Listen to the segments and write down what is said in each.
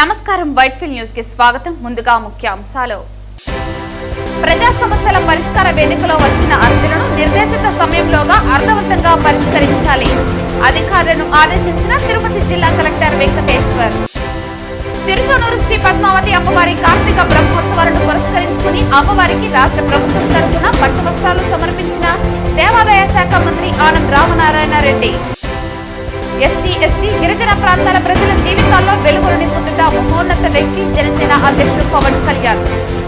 నమస్కారం Whitefield news కి స్వాగతం. ముందుగా ముఖ్య అంశాలు. ప్రజా సమస్యల పరిష్కార వేదికలో వచ్చిన అర్జీలను నిర్దేశిత సమయంలోగా అర్థవంతంగా పరిష్కరించాలి. అధికారులను ఆదేశించిన తిరుపతి జిల్లా కలెక్టర్ వెంకటేశ్వర్. తిరుచానూరు శ్రీ పద్మావతి అమ్మవారి కార్తీక బ్రహ్మోత్సవాలను పురస్కరించుకుని అమ్మవారికి రాష్ట్ర ప్రభుత్వం తరఫున పట్టు వస్త్రాలు సమర్పించిన దేవాదాయ శాఖ మంత్రి ఆనంద్ రామనారాయణ రెడ్డి. ఎస్సీ, ఎస్టీ, గిరిజన ప్రాంతాల ప్రజల జీవితాల్లో వెలుగులు నింపుతున్న మహోన్నత వ్యక్తి జనసేన అధ్యక్షుడు పవన్ కళ్యాణ్.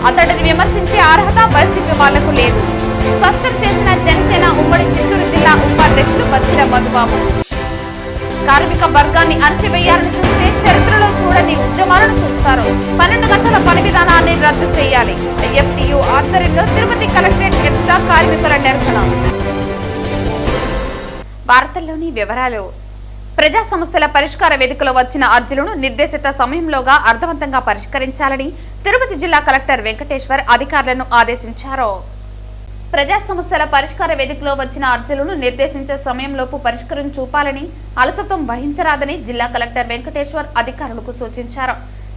అతడిని విమర్శించే అర్హత వైసీపీ వాళ్లకు లేదు స్పష్టం చేసిన జనసేన ఉమ్మడి చిత్తూరు జిల్లా ఉపాధ్యక్షుడు బత్తిర మధుబాబు. కార్మిక వర్గాన్ని అణచివేయాలని చూస్తే చరిత్రలో చూడని ఉద్యమాలను చూస్తారు. 12 గంటల పని విధానాన్ని రద్దు చేయాలి. ఐఎఫ్టీయూ ఆధ్వర్యంలో తిరుపతి కలెక్టరేట్ ఎదుట కార్మికుల నిరసన. వార్తల్లోని వివరాలు. ప్రజా సమస్యల పరిష్కార వేదికలో వచ్చిన అర్జీలను నిర్దేశిత సమయంలోగా అర్థవంతంగా పరిష్కరించాలని తిరుపతి జిల్లా కలెక్టర్ వెంకటేశ్వర్ అధికారులను ఆదేశించారు. ప్రజా సమస్యల పరిష్కార వేదికలో వచ్చిన అర్జీలను నిర్దేశించే సమయంలోపు పరిష్కారం చూపాలని, అలసత్వం వహించరాదని జిల్లా కలెక్టర్ వెంకటేశ్వర్ అధికారులకు సూచించారు.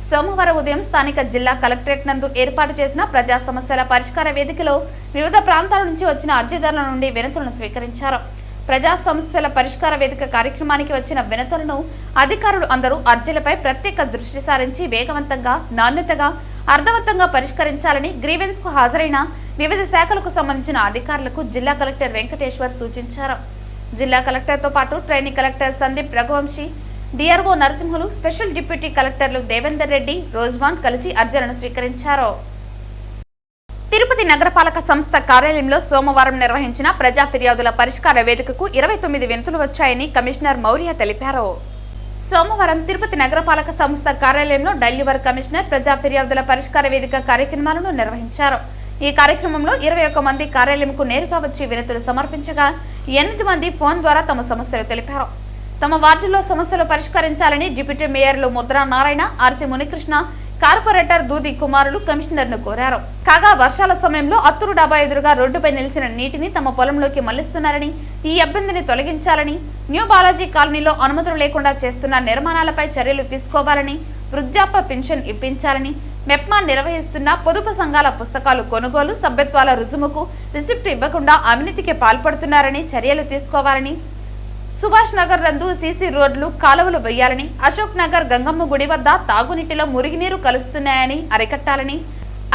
సోమవారం ఉదయం స్థానిక జిల్లా కలెక్టరేట్ నందు ఏర్పాటు చేసిన ప్రజా సమస్యల పరిష్కార వేదికలో వివిధ ప్రాంతాల నుంచి వచ్చిన అర్జీదారుల నుండి వినతులను స్వీకరించారు. ప్రజా సమస్యల పరిష్కార వేదిక కార్యక్రమానికి వచ్చిన వినతులను అధికారులు అందరూ అర్జీలపై ప్రత్యేక దృష్టి సారించి వేగవంతంగా, నాణ్యతగా, అర్థవంతంగా పరిష్కరించాలని గ్రీవెన్స్ కు హాజరైన వివిధ శాఖలకు సంబంధించిన అధికారులకు జిల్లా కలెక్టర్ వెంకటేశ్వర్ సూచించారు. జిల్లా కలెక్టర్తో పాటు training collector Sandeep Raghuvanshi, DRO Narasimhulu, special deputy కలెక్టర్లు దేవేందర్ రెడ్డి, రోజవాన్ కలిసి అర్జీలను స్వీకరించారు. తిరుపతి నగరపాలక సంస్థ కార్యాలయంలో సోమవారం నిర్వహించిన ప్రజా ఫిర్యాదుల పరిష్కార వేదికకు 29 వినతులు వచ్చాయని కమిషనర్ మౌర్య తెలిపారు. సోమవారం తిరుపతి నగరపాలక సంస్థ కార్యాలయంలో డైలీవర్ కమిషనర్ ప్రజా ఫిర్యాదుల పరిష్కార వేదిక కార్యక్రమాలను నిర్వహించారు. ఈ కార్యక్రమంలో 21 మంది కార్యాలయంకు నేరుగా వచ్చి వినతులు సమర్పించగా 8 మంది ఫోన్ ద్వారా తమ సమస్యలు తెలిపారు. తమ వార్డులో సమస్యలు పరిష్కరించాలని డిప్యూటీ మేయర్లు ముద్రా నారాయణ, ఆర్సీ మునికృష్ణ, కార్పొరేటర్ దూది కుమారులు కమిషనర్ ను కోరారు. కాగా వర్షాల సమయంలో అత్తూరు డాబా ఎదురుగా రోడ్డుపై నిలిచిన నీటిని తమ పొలంలోకి మళ్లిస్తున్నారని, ఈ ఇబ్బందిని తొలగించాలని, న్యూ బాలాజీ కాలనీలో అనుమతులు లేకుండా చేస్తున్న నిర్మాణాలపై చర్యలు తీసుకోవాలని, వృద్ధాప్య పెన్షన్ ఇప్పించాలని, మెప్మా నిర్వహిస్తున్న పొదుపు సంఘాల పుస్తకాలు కొనుగోలు, సభ్యత్వాల రుజుముకు రిసిప్ట్ ఇవ్వకుండా అవినీతికి పాల్పడుతున్నారని చర్యలు తీసుకోవాలని, సుభాష్ నగర్ నందు సీసీ రోడ్లు, కాలువలు వేయాలని, అశోక్ నగర్ గంగమ్మ గుడి వద్ద తాగునీటిలో మురుగునీరు కలుస్తున్నాయని అరికట్టాలని,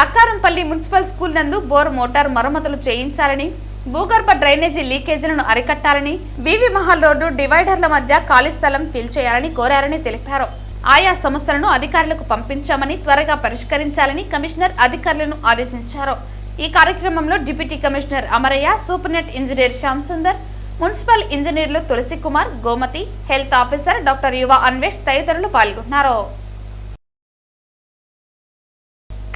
అక్కారంపల్లి మున్సిపల్ స్కూల్ నందు బోర్ మోటార్ మరమ్మతులు చేయించాలని, భూగర్భ డ్రైనేజీ లీకేజీలను అరికట్టాలని, బీవీ మహల్ రోడ్డు డివైడర్ల మధ్య ఖాళీ స్థలం ఫిల్ చేయాలని కోరారని తెలిపారు. ఆయా సమస్యలను అధికారులకు పంపించామని, త్వరగా పరిష్కరించాలని కమిషనర్ అధికారులను ఆదేశించారు. ఈ కార్యక్రమంలో deputy commissioner Amaraiah, superintendent engineer Shyam Sundar, municipal ఇంజనీర్లు Tulasi Kumar, Gomathi, health officer doctor Yuva Anvesh తదితరులు పాల్గొన్నారు.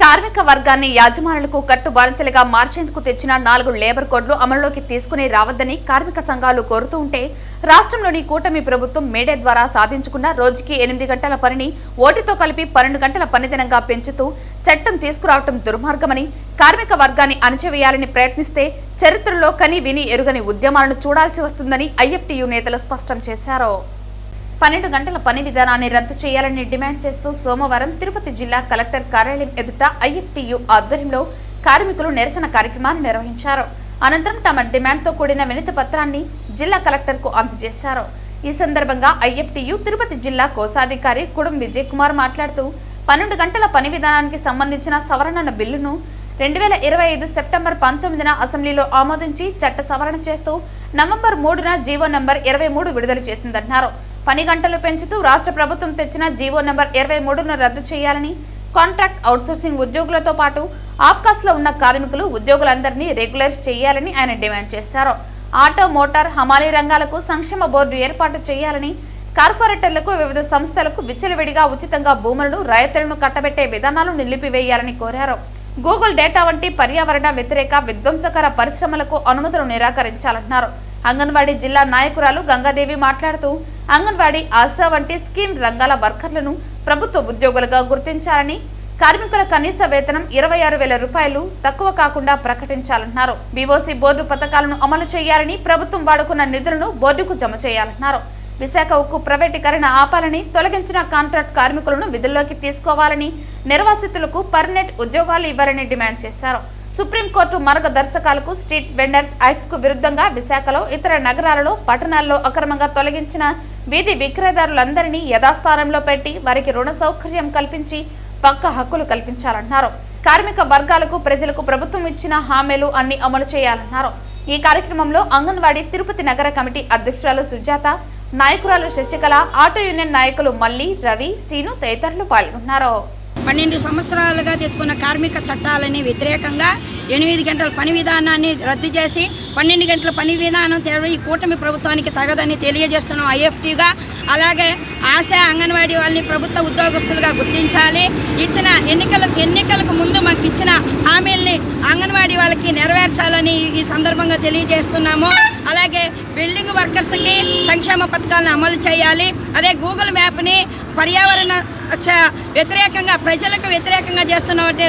కార్మిక వర్గాన్ని యాజమానులకు కట్టు బానిసలుగా మార్చేందుకు తెచ్చిన 4 లేబర్ కోడ్లు అమలులోకి తీసుకుని రావద్దని కార్మిక సంఘాలు కోరుతూ ఉంటే రాష్ట్రంలోని కూటమి ప్రభుత్వం మేడే ద్వారా సాధించుకున్న రోజుకి 8 గంటల పనిని ఓటితో కలిపి 12 గంటల పనిదినంగా పెంచుతూ చట్టం తీసుకురావటం దుర్మార్గమని, కార్మిక వర్గాన్ని అణచివేయాలని ప్రయత్నిస్తే చరిత్రలో కని విని ఎరుగని ఉద్యమాలను చూడాల్సి వస్తుందని ఐఎఫ్టీయూ నేతలు స్పష్టం చేశారు. 12 గంటల పని విధానాన్ని రద్దు చేయాలని డిమాండ్ చేస్తూ సోమవారం తిరుపతి జిల్లా కలెక్టర్ కార్యాలయం ఎదుట ఐఎఫ్టీయూ ఆధ్వర్యంలో కార్మికులు నిరసన కార్యక్రమాన్ని నిర్వహించారు. అనంతరం తమ డిమాండ్తో కూడిన వినతి పత్రాన్ని జిల్లా కలెక్టర్ కు అందజేశారు. ఈ సందర్భంగా ఐఎఫ్టీయూ తిరుపతి జిల్లా కోశాధికారి కుడం విజయ్ కుమార్ మాట్లాడుతూ 12 గంటల పని విధానానికి సంబంధించిన సవరణ బిల్లును 2025 సెప్టెంబర్ 19న అసెంబ్లీలో ఆమోదించి చట్ట సవరణ చేస్తూ నవంబర్ 3న జీవో నంబర్ 23 విడుదల చేసిందన్నారు. పని గంటలు పెంచుతూ రాష్ట్ర ప్రభుత్వం తెచ్చిన జీవో నంబర్ 23ను రద్దు చేయాలని, కాంట్రాక్ట్ అవుట్సోర్సింగ్ ఉద్యోగులతో పాటు ఆప్కాస్లో ఉన్న కార్మికులు ఉద్యోగులందరినీ రెగ్యులైజ్ చేయాలని ఆయన డిమాండ్ చేశారు. ఆటో, మోటార్, హమాలీ రంగాలకు సంక్షేమ బోర్డు ఏర్పాటు చేయాలని, కార్పొరేటర్లకు, వివిధ సంస్థలకు విచ్చలవిడిగా ఉచితంగా భూములను, రాయితీలను కట్టబెట్టే విధానాలు నిలిపివేయాలని కోరారు. గూగుల్ డేటా వంటి పర్యావరణ వ్యతిరేక విధ్వంసకర పరిశ్రమలకు అనుమతులు నిరాకరించాలన్నారు. అంగన్వాడీ జిల్లా నాయకురాలు గంగాదేవి మాట్లాడుతూ అంగన్వాడీ, ఆశా వంటి స్కీమ్ రంగాల వర్కర్లను ప్రభుత్వ ఉద్యోగులుగా గుర్తించాలని, కార్మికుల కనీస వేతనం 26,000 రూపాయలు తక్కువ కాకుండా ప్రకటించాలన్నారు. బీఓసీ బోర్డు పథకాలను అమలు చేయాలని, ప్రభుత్వం వాడుకున్న నిధులను బోర్డుకు జమ చేయాలన్నారు. విశాఖ ఉక్కు ప్రైవేటీకరణ ఆపాలని, తొలగించిన కాంట్రాక్ట్ కార్మికులను విధుల్లోకి తీసుకోవాలని, నిర్వాసితులకు పర్మనెంట్ ఉద్యోగాలు ఇవ్వాలని డిమాండ్ చేశారు. సుప్రీంకోర్టు మార్గదర్శకాలకు స్ట్రీట్ వెండర్స్ యాక్ట్కు విరుద్ధంగా విశాఖలో ఇతర నగరాలలో, పట్టణాల్లో అక్రమంగా తొలగించిన వీధి విక్రయదారులందరినీ యథాస్థానంలో పెట్టి వారికి రుణ సౌకర్యం కల్పించి పక్కా హక్కులు కల్పించాలన్నారు. కార్మిక వర్గాలకు, ప్రజలకు ప్రభుత్వం ఇచ్చిన హామీలు అన్ని అమలు చేయాలన్నారు. ఈ కార్యక్రమంలో అంగన్వాడీ తిరుపతి నగర కమిటీ అధ్యక్షురాలు సుజాత, నాయకురాలు శశికళ, ఆటో యూనియన్ నాయకులు మల్లి, రవి, సీను తదితరులు పాల్గొన్నారు. 12 సంవత్సరాలుగా తెచ్చుకున్న కార్మిక చట్టాలని వ్యతిరేకంగా 8 గంటల పని విధానాన్ని రద్దు చేసి 12 గంటల పని విధానం తేవడం ఈ కూటమి ప్రభుత్వానికి తగదని తెలియజేస్తున్నాం ఐఎఫ్టీగా. అలాగే ఆశా అంగన్వాడీ వాళ్ళని ప్రభుత్వ ఉద్యోగస్తులుగా గుర్తించాలి. ఇచ్చిన ఎన్నికలకు ముందు మాకు ఇచ్చిన హామీల్ని అంగన్వాడీ వాళ్ళకి నెరవేర్చాలని ఈ సందర్భంగా తెలియజేస్తున్నాము. అలాగే బిల్డింగ్ వర్కర్స్కి సంక్షేమ పథకాలను అమలు చేయాలి. అదే గూగుల్ మ్యాప్ని పర్యావరణ వ్యతిరేకంగా, ప్రజలకు వ్యతిరేకంగా చేస్తున్నట్టే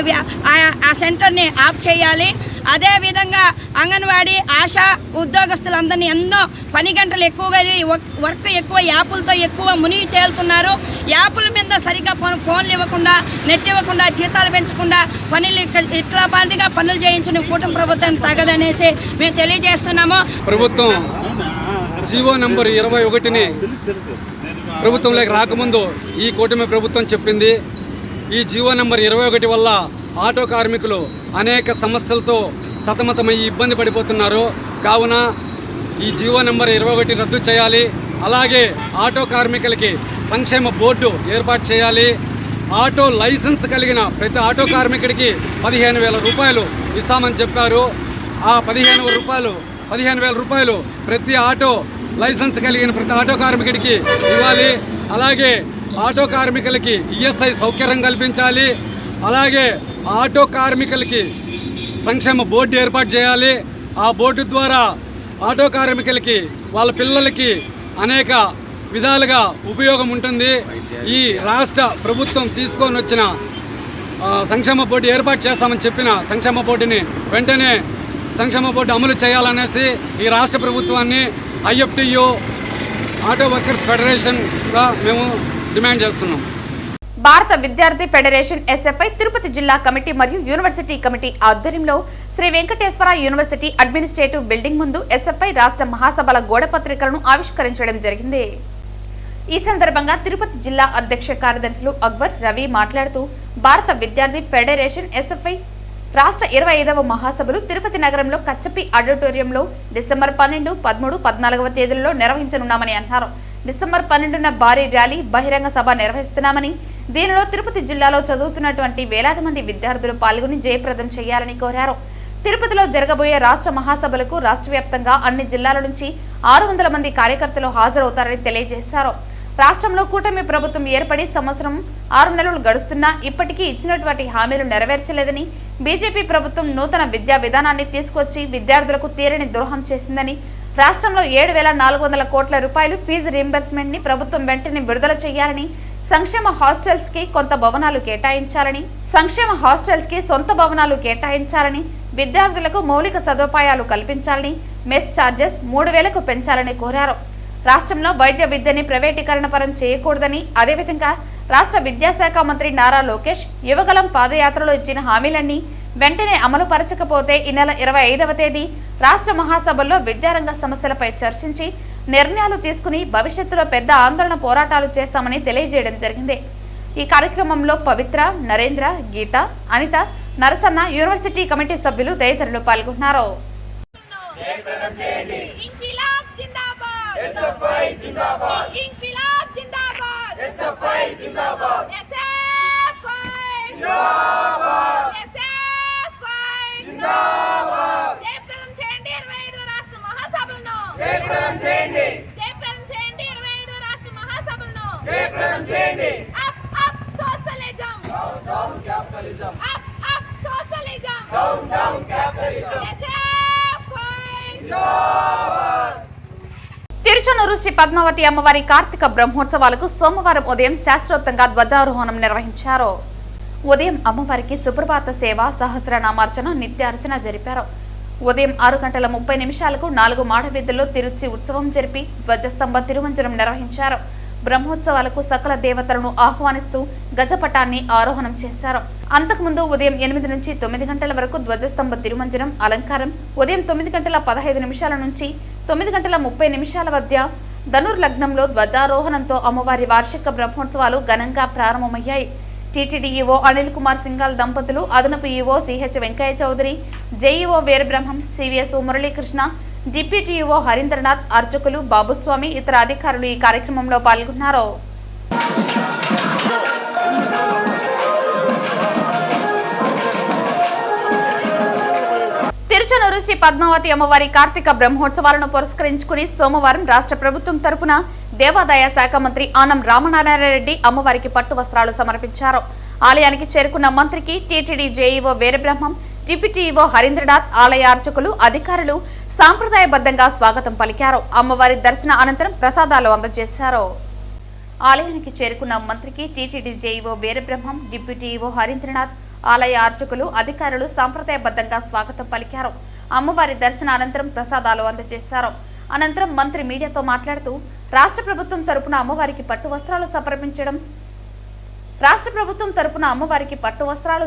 ఆ సెంటర్ని ఆఫ్ చేయాలి. అదేవిధంగా అంగన్వాడీ ఆశా ఉద్యోగస్తులందరినీ ఎన్నో పని గంటలు ఎక్కువగా, వర్క్ ఎక్కువ, యాపులతో ఎక్కువ మునిగి తేలుతున్నారు. యాపుల మీద సరిగ్గా ఫోన్లు ఇవ్వకుండా, నెట్ ఇవ్వకుండా, జీతాలు పెంచకుండా పనులు ఇట్లా పాటిగా పనులు చేయించిన కూటమి ప్రభుత్వం తగదనేసి మేము తెలియజేస్తున్నాము. ప్రభుత్వం జీవో నంబర్ 21ని ప్రభుత్వంలోకి రాకముందు ఈ కూటమి ప్రభుత్వం చెప్పింది. ఈ జీవో నంబర్ 21 వల్ల ఆటో కార్మికులు అనేక సమస్యలతో సతమతమయ్యి ఇబ్బంది పడిపోతున్నారు. కావున ఈ జీవో నంబర్ 21 రద్దు చేయాలి. అలాగే ఆటో కార్మికులకి సంక్షేమ బోర్డు ఏర్పాటు చేయాలి. ఆటో లైసెన్స్ కలిగిన ప్రతి ఆటో కార్మికుడికి 15,000 రూపాయలు ఇస్తామని చెప్పారు. ఆ 15,000 రూపాయలు ప్రతి ఆటో లైసెన్స్ కలిగిన ప్రతి ఆటో కార్మికుడికి ఇవ్వాలి. అలాగే ఆటో కార్మికులకి ఈఎస్ఐ సౌకర్యం కల్పించాలి. అలాగే ఆటో కార్మికులకి సంక్షేమ బోర్డు ఏర్పాటు చేయాలి. ఆ బోర్డు ద్వారా ఆటో కార్మికులకి, వాళ్ళ పిల్లలకి అనేక విధాలుగా ఉపయోగం ఉంటుంది. ఈ రాష్ట్ర ప్రభుత్వం తీసుకొని వచ్చిన సంక్షేమ బోర్డు ఏర్పాటు చేస్తామని చెప్పిన సంక్షేమ బోర్డుని వెంటనే సంక్షేమ బోర్డు అమలు చేయాలనేసి ఈ రాష్ట్ర ప్రభుత్వాన్ని ఐఎఫ్టియు ఆటో వర్కర్స్ ఫెడరేషన్గా మేము డిమాండ్ చేస్తున్నాం. భారత విద్యార్థి ఫెడరేషన్ ఎస్ఎఫ్ఐ తిరుపతి జిల్లా కమిటీ మరియు యూనివర్సిటీ కమిటీ ఆధ్వర్యంలో Sri Venkateswara University administrative building ముందు ఎస్ఎఫ్ఐ రాష్ట్ర మహాసభల గోడ పత్రికలను ఆవిష్కరించడం జరిగింది. ఈ సందర్భంగా తిరుపతి జిల్లా అధ్యక్ష కార్యదర్శులు అక్బర్, రవి మాట్లాడుతూ భారత విద్యార్థి ఫెడరేషన్ ఎస్ఎఫ్ఐ రాష్ట్ర 25వ మహాసభలు తిరుపతి నగరంలో కచ్చపి ఆడిటోరియంలో డిసెంబర్ 12, 13, 14వ తేదీల్లో నిర్వహించనున్నామని అన్నారు. డిసెంబర్ 12న భారీ ర్యాలీ, బహిరంగ సభ నిర్వహిస్తున్నామని, దీనిలో తిరుపతి జిల్లాలో చదువుతున్నటువంటి వేలాది మంది విద్యార్థులు పాల్గొని జయప్రదం చేయాలని కోరారు. తిరుపతిలో జరగబోయే రాష్ట్ర మహాసభలకు రాష్ట్ర వ్యాప్తంగా అన్ని జిల్లాల నుంచి 600 మంది కార్యకర్తలు హాజరవుతారని తెలియజేశారు. రాష్ట్రంలో కూటమి ప్రభుత్వం ఏర్పడి సంవత్సరం 6 నెలలు గడుస్తున్నా ఇప్పటికీ ఇచ్చినటువంటి హామీలు నెరవేర్చలేదని, బీజేపీ ప్రభుత్వం నూతన విద్యా విధానాన్ని తీసుకొచ్చి విద్యార్థులకు తీరని ద్రోహం చేసిందని, రాష్ట్రంలో 7,400 కోట్ల రూపాయలు ఫీజు రీంబర్స్మెంట్ ని ప్రభుత్వం వెంటనే విడుదల చేయాలని, సంక్షేమ హాస్టల్స్ కి సొంత భవనాలు కేటాయించాలని, విద్యార్థులకు మౌలిక సదుపాయాలు కల్పించాలని, మెస్ ఛార్జెస్ 3,000కు పెంచాలని కోరారు. రాష్ట్రంలో వైద్య విద్యని ప్రైవేటీకరణ పరం చేయకూడదని, అదేవిధంగా రాష్ట్ర విద్యాశాఖ మంత్రి నారా లోకేష్ యువగలం పాదయాత్రలో ఇచ్చిన హామీలన్నీ వెంటనే అమలు పరచకపోతే ఈ నెల 25వ తేదీ రాష్ట్ర మహాసభల్లో విద్యారంగ సమస్యలపై చర్చించి నిర్ణయాలు తీసుకుని భవిష్యత్తులో పెద్ద ఆందోళన పోరాటాలు చేస్తామని తెలియజేయడం జరిగింది. ఈ కార్యక్రమంలో పవిత్ర, నరేంద్ర, గీత, అనిత, నరసన్న, యూనివర్సిటీ కమిటీ సభ్యులు తదితరులు పాల్గొన్నారు. తిరుచనూరు శ్రీ పద్మావతి అమ్మవారి కార్తీక బ్రహ్మోత్సవాలకు సోమవారం ఉదయం శాస్త్రోక్తంగా ధ్వజారోహణం నిర్వహించారు. ఉదయం అమ్మవారికి సుప్రభాత సేవ, సహస్రనామార్చన, నిత్యార్చన జరిపారు. ఉదయం 6:30 4 మాడవీధుల్లో తిరుచి ఉత్సవం జరిపి ధ్వజస్తంభ తిరుమంజనం నిర్వహించారు. బ్రహ్మోత్సవాలకు సకల దేవతలను ఆహ్వానిస్తూ గజపటాన్ని ఆరోహణం చేశారు. అంతకుముందు ఉదయం 8 నుంచి 9 గంటల వరకు ధ్వజస్తంభ తిరుమంజనం అలంకారం, ఉదయం 9:15 నుంచి 9:30 మధ్య ధనుర్లగ్నంలో ధ్వజారోహణంతో అమ్మవారి వార్షిక బ్రహ్మోత్సవాలు ఘనంగా ప్రారంభమయ్యాయి. టీటీడీ ఈవో అనిల్ కుమార్ సింఘాల్ దంపతులు, అదనపు EO CH Venkaiah Chowdary, JEO Veerabrahmam, CVSO Muralikrishna, deputy EO Harindranath, అర్చకులు బాబుస్వామి, ఇతర అధికారులు ఈ కార్యక్రమంలో పాల్గొన్నారు. తిరుచానూరు శ్రీ పద్మావతి అమ్మవారి కార్తీక బ్రహ్మోత్సవాలను పురస్కరించుకుని సోమవారం రాష్ట్ర ప్రభుత్వం తరపున దేవాదాయ శాఖ మంత్రి ఆనం రామనారాయణ రెడ్డి అమ్మవారికి పట్టు వస్త్రాలు సమర్పించారు. ఆలయానికి చేరుకున్న మంత్రికి TTD JEO Veerabrahmam, deputy EO Harindranath, ఆలయ అర్చకులు, అధికారులు సాంప్రదాయబద్ధంగా స్వాగతం పలికారు. అమ్మవారి దర్శన అనంతరం ప్రసాదాలు అందజేశారు. ఆలయానికి చేరుకున్న మంత్రికి TTD JEO Veerabrahmam, deputy EO Harindranath, ఆలయ అర్చకులు, అధికారులు సాంప్రదాయబద్ధంగా స్వాగతం పలికారు. అమ్మవారి దర్శన అనంతరం ప్రసాదాలు అందజేశారు. అనంతరం మంత్రి మీడియాతో మాట్లాడుతూ రాష్ట్ర ప్రభుత్వం తరపున అమ్మవారికి పట్టు వస్త్రాలు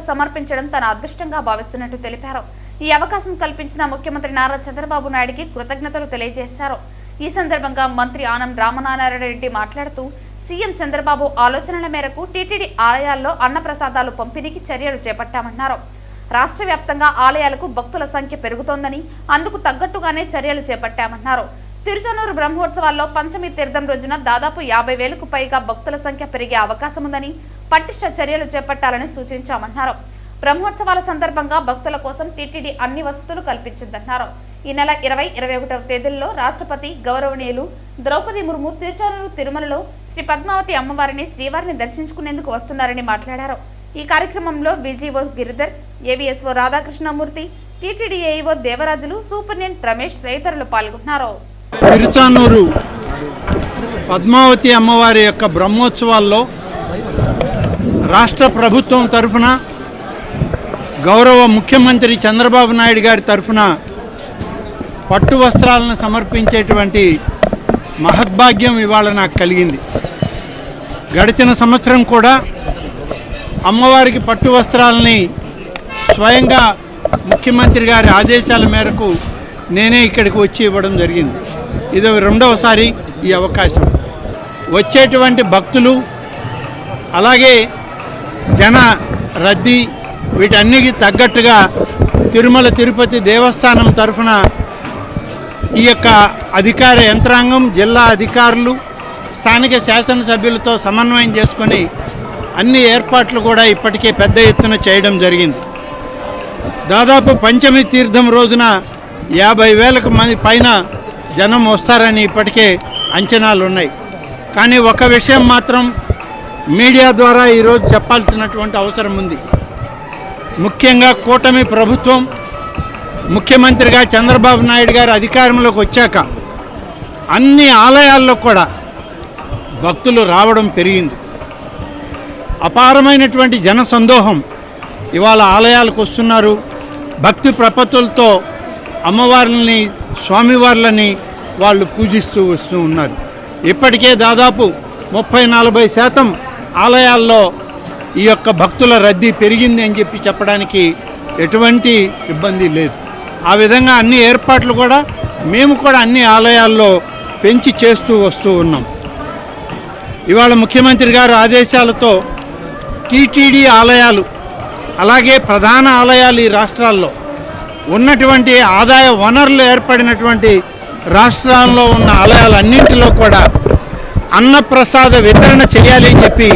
సమర్పించడం తన అదృష్టంగా భావిస్తున్నట్టు తెలిపారు. ఈ అవకాశం కల్పించిన ముఖ్యమంత్రి నారా చంద్రబాబు నాయుడుకి కృతజ్ఞతలు తెలియజేశారు. ఈ సందర్భంగా మంత్రి ఆనం రామనారాయణ రెడ్డి మాట్లాడుతూ సీఎం చంద్రబాబు ఆలోచనల మేరకు టీటీడీ ఆలయాల్లో అన్నప్రసాదాలు పంపిణీకి చర్యలు చేపట్టామన్నారు. రాష్ట్ర వ్యాప్తంగా ఆలయాలకు భక్తుల సంఖ్య పెరుగుతోందని, అందుకు తగ్గట్టుగానే చర్యలు చేపట్టామన్నారు. తిరుచానూరు బ్రహ్మోత్సవాల్లో పంచమి తీర్థం రోజున దాదాపు 50,000కు పైగా భక్తుల సంఖ్య పెరిగే అవకాశం ఉందని, పటిష్ట చర్యలు చేపట్టాలని సూచించామన్నారు. బ్రహ్మోత్సవాల సందర్భంగా భక్తుల కోసం టీటీడీ అన్ని వసతులు కల్పించిందన్నారు. ఈ నెల 20, 21వ తేదీల్లో రాష్ట్రపతి గౌరవనీయులు ద్రౌపది ముర్ము తిరుచానూరు తిరుమలలో శ్రీ పద్మావతి అమ్మవారిని శ్రీవారిని దర్శించుకునేందుకు వస్తున్నారని మాట్లాడారు. ఈ కార్యక్రమంలో VGO Giridhar, AVSO Radhakrishnamurthy, TTD AEO Devarajulu, superintendent Ramesh తదితరులు పాల్గొన్నారు. తిరుచానూరు పద్మావతి అమ్మవారి యొక్క బ్రహ్మోత్సవాల్లో రాష్ట్ర ప్రభుత్వం తరఫున గౌరవ ముఖ్యమంత్రి చంద్రబాబు నాయుడు గారి తరఫున పట్టు వస్త్రాలను సమర్పించేటువంటి మహద్భాగ్యం ఇవాళ నాకు కలిగింది. గడిచిన సంవత్సరం కూడా అమ్మవారికి పట్టు వస్త్రాలని స్వయంగా ముఖ్యమంత్రి గారి ఆదేశాల మేరకు నేనే ఇక్కడికి వచ్చి ఇవ్వడం జరిగింది. ఇది రెండవసారి ఈ అవకాశం. వచ్చేటువంటి భక్తులు అలాగే జన రద్దీ వీటన్నిటికీ తగ్గట్టుగా తిరుమల తిరుపతి దేవస్థానం తరఫున ఈ యొక్క అధికార యంత్రాంగం, జిల్లా అధికారులు, స్థానిక శాసనసభ్యులతో సమన్వయం చేసుకొని అన్ని ఏర్పాట్లు కూడా ఇప్పటికే పెద్ద ఎత్తున చేయడం జరిగింది. దాదాపు పంచమి తీర్థం రోజున 50,000కు మంది పైన జనం వస్తారని ఇప్పటికే అంచనాలు ఉన్నాయి. కానీ ఒక విషయం మాత్రం మీడియా ద్వారా ఈరోజు చెప్పాల్సినటువంటి అవసరం ఉంది. ముఖ్యంగా కూటమి ప్రభుత్వం, ముఖ్యమంత్రిగా చంద్రబాబు నాయుడు గారు అధికారంలోకి వచ్చాక అన్ని ఆలయాల్లో కూడా భక్తులు రావడం పెరిగింది. అపారమైనటువంటి జన సందోహం ఇవాళ ఆలయాలకు వస్తున్నారు. భక్తి ప్రపత్తులతో అమ్మవార్లని, స్వామివార్లని వాళ్ళు పూజిస్తూ వస్తూ ఉన్నారు. ఇప్పటికే దాదాపు 30-40% ఆలయాల్లో ఈ యొక్క భక్తుల రద్దీ పెరిగింది అని చెప్పడానికి ఎటువంటి ఇబ్బంది లేదు. ఆ విధంగా అన్ని ఏర్పాట్లు కూడా మేము కూడా అన్ని ఆలయాల్లో పెంచి చేస్తూ వస్తూ ఉన్నాం. ఇవాళ ముఖ్యమంత్రి గారి ఆదేశాలతో టీటీడీ ఆలయాలు అలాగే ప్రధాన ఆలయాలు ఈ రాష్ట్రాల్లో ఉన్నటువంటి ఆదాయ వనరులు ఏర్పడినటువంటి రాష్ట్రాల్లో ఉన్న ఆలయాలన్నింటిలో కూడా అన్నప్రసాద వితరణ చేయాలి అని చెప్పి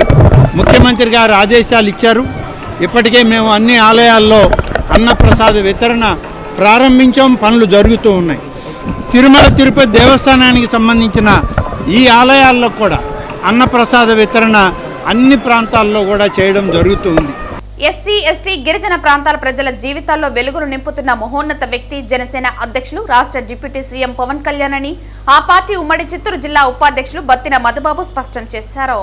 ముఖ్యమంత్రి గారు ఆదేశాలు ఇచ్చారు. ఇప్పటికే మేము అన్ని ఆలయాల్లో అన్నప్రసాద వితరణ ప్రారంభించాం, పనులు జరుగుతూ ఉన్నాయి. తిరుమల తిరుపతి దేవస్థానానికి సంబంధించిన ఈ ఆలయాల్లో కూడా అన్నప్రసాద వితరణ అన్ని ప్రాంతాల్లో కూడా చేయడం జరుగుతుంది. ఎస్సీ, ఎస్టీ, గిరిజన ప్రాంతాల ప్రజల జీవితాల్లో వెలుగులు నింపుతున్న మహోన్నత వ్యక్తి జనసేన అధ్యక్షులు, రాష్ట్ర డిప్యూటీ సీఎం పవన్ కళ్యాణ్ అని ఆ పార్టీ ఉమ్మడి చిత్తూరు జిల్లా ఉపాధ్యక్షులు బత్తిన మధుబాబు స్పష్టం చేశారు.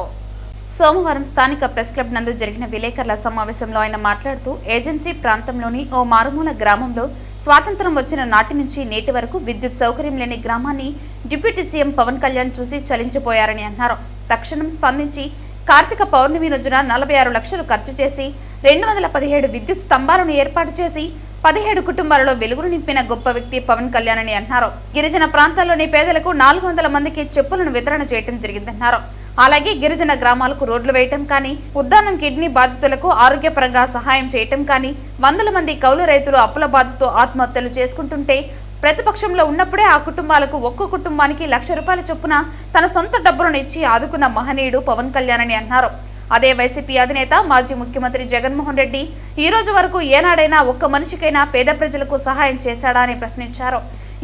సోమవారం స్థానిక ప్రెస్ క్లబ్ నందు జరిగిన విలేకరుల సమావేశంలో ఆయన మాట్లాడుతూ ఏజెన్సీ ప్రాంతంలోని ఓ మారుమూల గ్రామంలో స్వాతంత్రం వచ్చిన నాటి నుంచి నేటి వరకు విద్యుత్ సౌకర్యం లేని గ్రామాన్ని డిప్యూటీ సీఎం పవన్ కళ్యాణ్ చూసి చలించిపోయారని అన్నారు. తక్షణం స్పందించి కార్తీక పౌర్ణమి రోజున 46 లక్షలు ఖర్చు చేసి 217 విద్యుత్ స్తంభాలను ఏర్పాటు చేసి 17 కుటుంబాలలో వెలుగులు నింపిన గొప్ప వ్యక్తి పవన్ కళ్యాణ్ అని అన్నారు. గిరిజన ప్రాంతాల్లోని పేదలకు 400 మందికి చెప్పులను వితరణ చేయడం జరిగిందన్నారు. అలాగే గిరిజన గ్రామాలకు రోడ్లు వేయటం కానీ, ఉద్దానం కిడ్నీ బాధితులకు ఆరోగ్యపరంగా సహాయం చేయటం కానీ, 100 మంది కౌలు రైతులు అప్పుల బాధతో ఆత్మహత్యలు చేసుకుంటుంటే ప్రతిపక్షంలో ఉన్నప్పుడే ఆ కుటుంబాలకు ఒక్కో కుటుంబానికి 1,00,000 రూపాయల చొప్పున తన సొంత డబ్బులను ఇచ్చి ఆదుకున్న మహనీయుడు పవన్ కళ్యాణ్ అని అన్నారు. అదే వైసీపీ అధినేత మాజీ ముఖ్యమంత్రి జగన్మోహన్ రెడ్డి ఈ రోజు వరకు ఏనాడైనా ఒక్క మనిషికైనా పేద ప్రజలకు సహాయం చేశాడా అని ప్రశ్నించారు.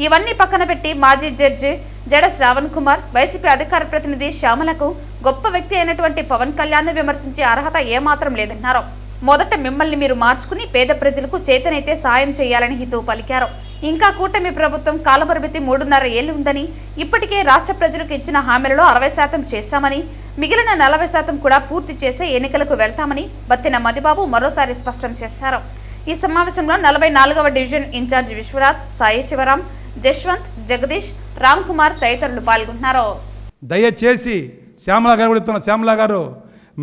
ఇవన్నీ పక్కన పెట్టి మాజీ జడ్జి జడ శ్రావణ్ కుమార్, వైసీపీ అధికార ప్రతినిధి శ్యామలకు గొప్ప వ్యక్తి అయినటువంటి పవన్ కళ్యాణ్ విమర్శించే అర్హత ఏమాత్రం లేదన్నారు. మొదట మిమ్మల్ని మీరు మార్చుకుని పేద ప్రజలకు చేతనైతే సాయం చేయాలని హితవు పలికారు. ఇంకా కూటమి ప్రభుత్వం కాలపరిమితి 3.5 ఏళ్లు ఉందని, ఇప్పటికే రాష్ట్ర ప్రజలకు ఇచ్చిన హామీలలో 60% చేశామని, మిగిలిన 40% కూడా పూర్తి చేసే ఎన్నికలకు వెళ్తామని బత్తిన మదిబాబు మరోసారి స్పష్టం చేశారు. ఈ సమావేశంలో 44వ డివిజన్ ఇన్ఛార్జి విశ్వనాథ్, సాయి శివరాం, జశ్వంత్, జగదీష్, రామ్ కుమార్ తదితరులు పాల్గొన్నారు. దయచేసి శ్యామలా గారు కూడా ఇస్తున్న శ్యామలా గారు,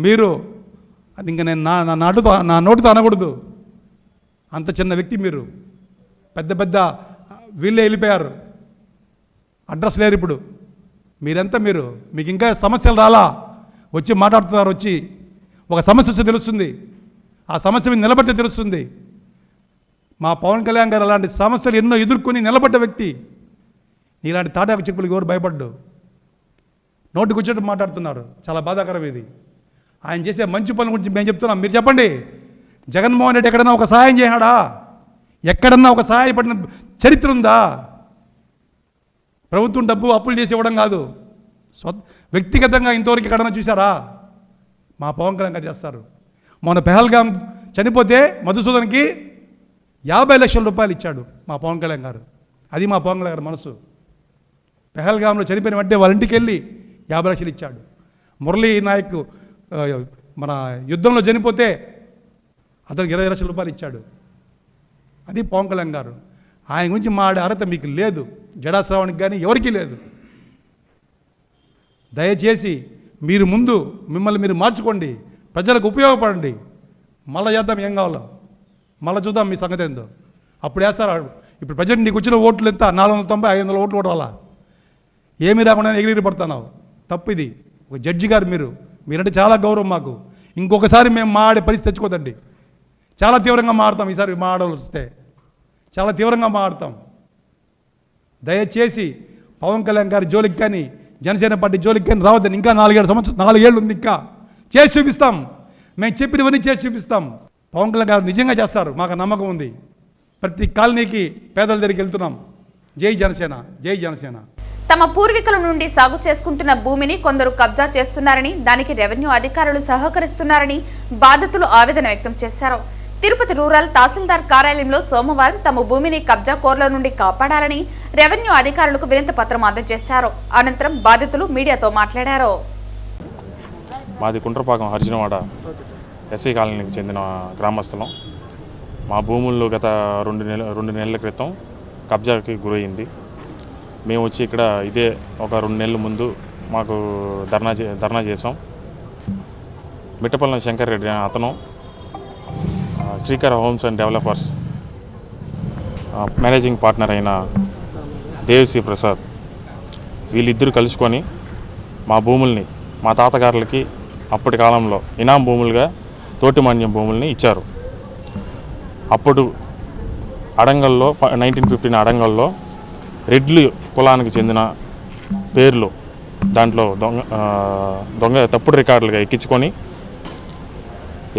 మీరు అది ఇంకా నేను నా నోటితో అనకూడదు. అంత చిన్న వ్యక్తి మీరు. పెద్ద పెద్ద వీళ్ళే వెళ్ళిపోయారు, అడ్రస్ లేరు ఇప్పుడు. మీరెంత మీకు ఇంకా సమస్యలు రాలా, వచ్చి మాట్లాడుతున్నారు. వచ్చి ఒక సమస్య వస్తే తెలుస్తుంది, ఆ సమస్య మీద నిలబడితే తెలుస్తుంది. మా పవన్ కళ్యాణ్ గారు అలాంటి సమస్యలు ఎన్నో ఎదుర్కొని నిలబడ్డ వ్యక్తి. ఇలాంటి తాటాకు చెప్పులకి ఎవరు భయపడ్డు, నోటికి వచ్చేటట్టు మాట్లాడుతున్నారు. చాలా బాధాకరం ఇది. ఆయన చేసే మంచి పనుల గురించి మేము చెప్తున్నాం, మీరు చెప్పండి. జగన్మోహన్ రెడ్డి ఎక్కడన్నా ఒక సహాయం చేశాడా? ఎక్కడన్నా ఒక సహాయపడిన చరిత్ర ఉందా? ప్రభుత్వం డబ్బు అప్పులు చేసి ఇవ్వడం కాదు, వ్యక్తిగతంగా ఇంతవరకు ఎక్కడన్నా చూసారా? మా పవన్ కళ్యాణ్ గారు చేస్తారు. మొన్న పెహల్గాం చనిపోతే మధుసూదన్కి 50 లక్షల రూపాయలు ఇచ్చాడు మా పవన్ కళ్యాణ్ గారు. అది మా పవన్ కళ్యాణ్ గారు మనసు. పెహల్గాంలో చనిపోయిన వెంటనే వాళ్ళ ఇంటికి వెళ్ళి 50 లక్షలు ఇచ్చాడు. మురళీ నాయక్ మన యుద్ధంలో చనిపోతే అతనికి 20 లక్షల రూపాయలు ఇచ్చాడు. అది పవన్ కళ్యాణ్ గారు. ఆయన గురించి మాడే అర్హత మీకు లేదు, జడా శ్రావణ్కి కానీ ఎవరికీ లేదు. దయచేసి మీరు ముందు మిమ్మల్ని మీరు మార్చుకోండి, ప్రజలకు ఉపయోగపడండి. మళ్ళీ చేద్దాం, ఏం కావాలో మళ్ళీ చూద్దాం మీ సంగతి ఏందో. అప్పుడు వేస్తారు. ఇప్పుడు ప్రజెంట్ నీకు వచ్చిన ఓట్లు ఎంత? 490, 500 ఓట్లు కూడా రాలా. ఏమీ రాకుండా ఎగిరి పడుతున్నావు. తప్పు ఇది. ఒక జడ్జి గారు మీరంటే చాలా గౌరవం మాకు. ఇంకొకసారి మేము మాడే పరిస్థితి తెచ్చుకోదండి. చాలా తీవ్రంగా మారుతాం. ఈసారి మాడవలసి వస్తే చాలా తీవ్రంగా మారుతాం. దయచేసి పవన్ కళ్యాణ్ గారి జోలికి కానీ, జనసేన పార్టీ జోలికి కానీ రావద్దని. ఇంకా 4 ఏళ్ళు ఉంది, ఇంకా చేసి చూపిస్తాం. మేము చెప్పినవన్నీ చేసి చూపిస్తాం. పవన్ కళ్యాణ్ గారు నిజంగా చేస్తారు, మాకు నమ్మకం ఉంది. ప్రతి కాలనీకి పేదల దగ్గరికి వెళ్తున్నాం. జై జనసేన, జై జనసేన. తమ పూర్వీకుల నుండి సాగు చేసుకుంటున్న భూమిని కొందరు కబ్జా చేస్తున్నారని, దానికి రెవెన్యూ అధికారులు సహకరిస్తున్నారని బాధితులు ఆవేదన వ్యక్తం చేశారు. తిరుపతి రూరల్ తహసీల్దార్ కార్యాలయంలో సోమవారం తమ భూమిని కబ్జాకోర్ల నుండి కాపాడాలని రెవెన్యూ అధికారులకు వినతి పత్రం అందజేశారు. అనంతరం బాధితులు మీడియాతో మాట్లాడారు. మాది కుంట్రపాకం హర్జనవాడ ఎస్సీ కాలనీకి చెందిన గ్రామస్తులం. మా భూముల్లో గత 2 నెలల క్రితం కబ్జాకి గురయింది. మేము వచ్చి ఇక్కడ ఇదే ఒక 2 నెలల ముందు మాకు ధర్నా చేసాం. మిట్టపల్లం శంకర్ రెడ్డి అతను, Srikara homes and developers managing partner అయిన దేవిశ్రీ ప్రసాద్, వీళ్ళిద్దరూ కలుసుకొని మా భూముల్ని మా తాతగారులకి అప్పటి కాలంలో ఇనాం భూములుగా తోటిమాన్యం భూముల్ని ఇచ్చారు. అప్పుడు అడంగల్లో 1915 అడంగల్లో రెడ్లు కులానికి చెందిన పేర్లు దాంట్లో దొంగ తప్పుడు రికార్డులుగా ఎక్కించుకొని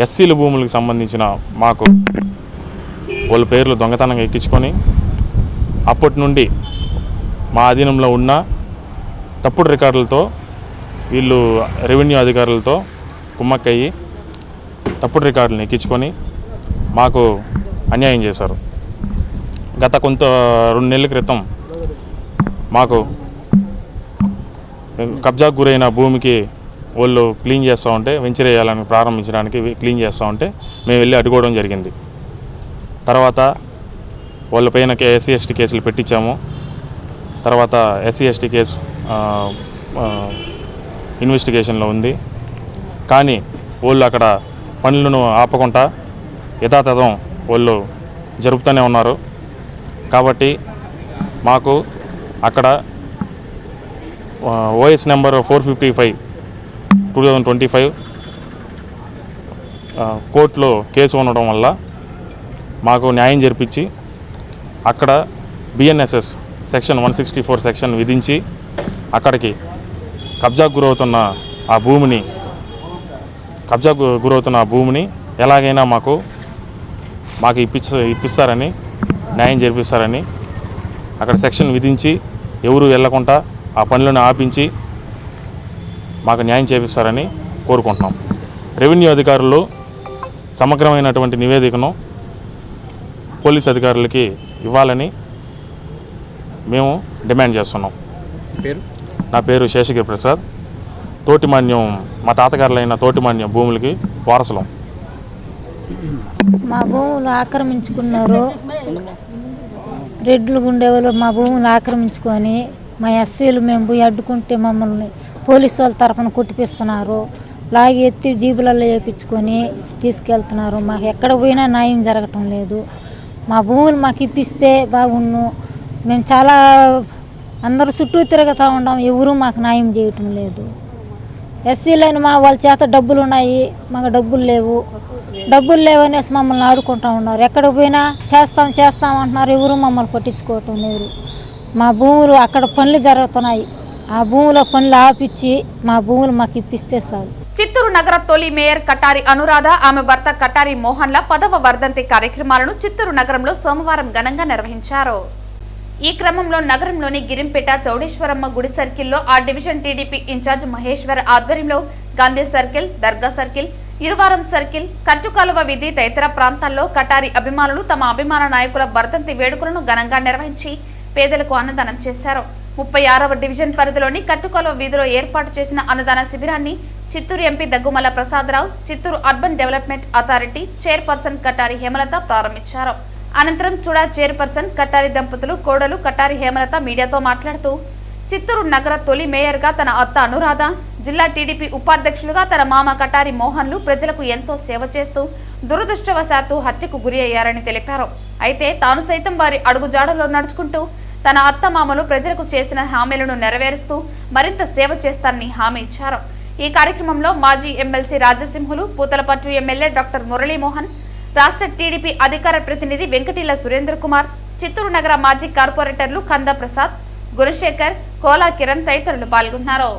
ఎస్సీల భూములకు సంబంధించిన మాకు వాళ్ళ పేర్లు దొంగతనంగా ఎక్కించుకొని అప్పటి నుండి మా అధీనంలో ఉన్న తప్పుడు రికార్డులతో వీళ్ళు రెవెన్యూ అధికారులతో కుమ్మక్కయ్యి తప్పుడు రికార్డులను ఎక్కించుకొని మాకు అన్యాయం చేశారు. గత 2 నెలల క్రితం మాకు కబ్జాకు గురైన భూమికి వాళ్ళు క్లీన్ చేస్తూ ఉంటే, వెంచర్ వేయాలని ప్రారంభించడానికి క్లీన్ చేస్తూ ఉంటే మేము వెళ్ళి అడ్డుకోవడం జరిగింది. తర్వాత వాళ్ళపైన ఎస్సీ ఎస్టీ కేసులు పెట్టించాము. తర్వాత ఎస్సీ ఎస్టీ కేసు ఇన్వెస్టిగేషన్లో ఉంది. కానీ వాళ్ళు అక్కడ పనులను ఆపకుండా యథాతథం వాళ్ళు జరుపుతూనే ఉన్నారు. కాబట్టి మాకు అక్కడ ఓఎస్ నెంబర్ 455/2025 కోర్టులో కేసు ఉండడం వల్ల మాకు న్యాయం జరిపించి అక్కడ బిఎన్ఎస్ఎస్ సెక్షన్ 164 సెక్షన్ విధించి అక్కడికి కబ్జాకు గురవుతున్న ఆ భూమిని ఎలాగైనా మాకు ఇప్పిస్తారని, న్యాయం జరిపిస్తారని అక్కడ సెక్షన్ విధించి ఎవరు వెళ్లకుండా ఆ పనులను ఆపించి మాకు న్యాయం చేపిస్తారని కోరుకుంటున్నాం. రెవెన్యూ అధికారులు సమగ్రమైనటువంటి నివేదికను పోలీస్ అధికారులకి ఇవ్వాలని మేము డిమాండ్ చేస్తున్నాం. నా పేరు శేషగిరి ప్రసాద్. తోటిమాన్యం మా తాతగారులైన తోటిమాన్యం భూములకి వారసులం. మా భూములు ఆక్రమించుకున్నారు. రెడ్లు గుండేవాళ్ళు మా భూములు ఆక్రమించుకొని మా ఎస్సీలు మేము పోయి అడ్డుకుంటే మమ్మల్ని పోలీసు వాళ్ళ తరఫున కొట్టిపిస్తున్నారు. లాగి ఎత్తి జీబులలో వేయించుకొని తీసుకెళ్తున్నారు. మాకు ఎక్కడ పోయినా న్యాయం జరగటం లేదు. మా భూములు మాకు ఇప్పిస్తే బాగుండు. మేము చాలా అందరూ చుట్టూ తిరుగుతూ ఉన్నాం, ఎవరూ మాకు న్యాయం చేయటం లేదు. ఎస్సీలైన మా వాళ్ళ చేత డబ్బులు ఉన్నాయి, మాకు డబ్బులు లేవనేసి మమ్మల్ని ఆడుకుంటూ ఉన్నారు. ఎక్కడికి పోయినా చేస్తాం అంటున్నారు, ఎవరు మమ్మల్ని పట్టించుకోవటం లేదు. మా భూములు అక్కడ పనులు జరుగుతున్నాయి, ఆ భూములో పనులు ఆపిచ్చి మా భూములు మాకు ఇప్పిస్తే చాలు. చిత్తూరు నగర తొలి మేయర్ కటారి అనురాధ, ఆమె భర్త కటారి మోహన్ల 10వ వర్ధంతి కార్యక్రమాలను చిత్తూరు నగరంలో సోమవారం ఘనంగా నిర్వహించారు. ఈ క్రమంలో నగరంలోని గిరింపేట చౌడేశ్వరమ్మ గుడి సర్కిల్లో ఆ డివిజన్ టీడీపీ ఇన్ఛార్జ్ మహేశ్వర్ ఆధ్వర్యంలో గాంధీ సర్కిల్, దర్గా సర్కిల్, ఇరువారం సర్కిల్, కట్టుకాలువ వీధి తదితర ప్రాంతాల్లో కటారి అభిమానులు తమ అభిమాన నాయకుల వర్ధంతి వేడుకలను ఘనంగా నిర్వహించి పేదలకు అన్నదానం చేశారు. 36వ డివిజన్ పరిధిలోని కట్టుకాలువ వీధిలో ఏర్పాటు చేసిన అన్నదాన శిబిరాన్ని Chittoor MP Daggumalla Prasadarao, Chittoor urban development authority chairperson Katari Hemalatha ప్రారంభించారు. అనంతరం చుడా చైర్పర్సన్ కటారి దంపతులు కోడలు కటారి హేమలత మీడియాతో మాట్లాడుతూ చిత్తూరు నగర తొలి మేయర్గా తన అత్త అనురాధ, జిల్లా టీడీపీ ఉపాధ్యక్షులుగా తన మామ కటారి మోహన్లు ప్రజలకు ఎంతో సేవ చేస్తూ దురదృష్టవశాత్తు హత్యకు గురి అయ్యారని తెలిపారు. అయితే తాను సైతం వారి అడుగుజాడలో నడుచుకుంటూ తన అత్త మామలు ప్రజలకు చేసిన హామీలను నెరవేరుస్తూ మరింత సేవ చేస్తారని హామీ ఇచ్చారు. ఈ కార్యక్రమంలో మాజీ MLC Rajasimhulu, Puthalapattu MLA doctor Muralimohan, రాష్ట్ర టీడీపీ అధికార ప్రతినిధి వెంకటిల సురేంద్ర కుమార్, చిత్తూరు నగర మాజీ కార్పొరేటర్లు కంద ప్రసాద్, గుణశేఖర్, కోలా కిరణ్ తదితరులు పాల్గొన్నారు.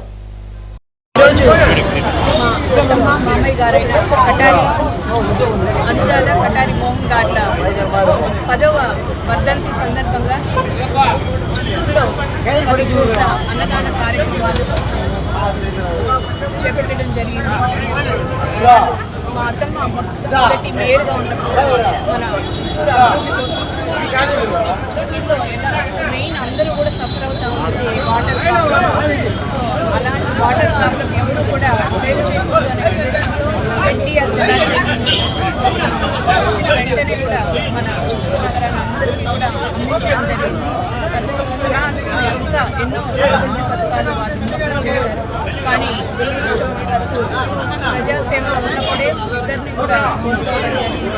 మామయ్య గారైన కటారి అనురాధ కటారి మోహన్ గార్ల 10వ వర్ధంతి సందర్భంగా చిత్తూరులో 10 చోట్ల అన్నదాన కార్యక్రమాలు చేపట్టడం జరిగింది. మా అత్తమ్మ మొదటి మేయర్గా ఉన్నప్పుడు మన చిత్తూరు అభివృద్ధి కోసం చిత్తూరులో ఎలా మెయిన్ అందరూ కూడా సఫర్ అవుతూ ఉంటుంది వాటర్ ప్రాబ్లం. సో అలాంటి వాటర్ ప్రాబ్లం ఎవరు కూడా ఫేస్ చేయకూడదు అనే ఉద్దేశంతో ఎన్టీఆర్ జలాశయం నుంచి వచ్చిన వెంటనే కూడా మన చిత్తూరు నగరాన్ని అందరికీ కూడా అందించడం జరిగింది. అలాంటి ఇంకా ఎన్నో అభివృద్ధి పథకాలు వాళ్ళు చేశారు. కానీ దురదృష్టవశాత్తు ప్రజాసేవలో ఉన్నప్పుడే ఇద్దరిని కూడా కోల్పోవడం జరిగింది.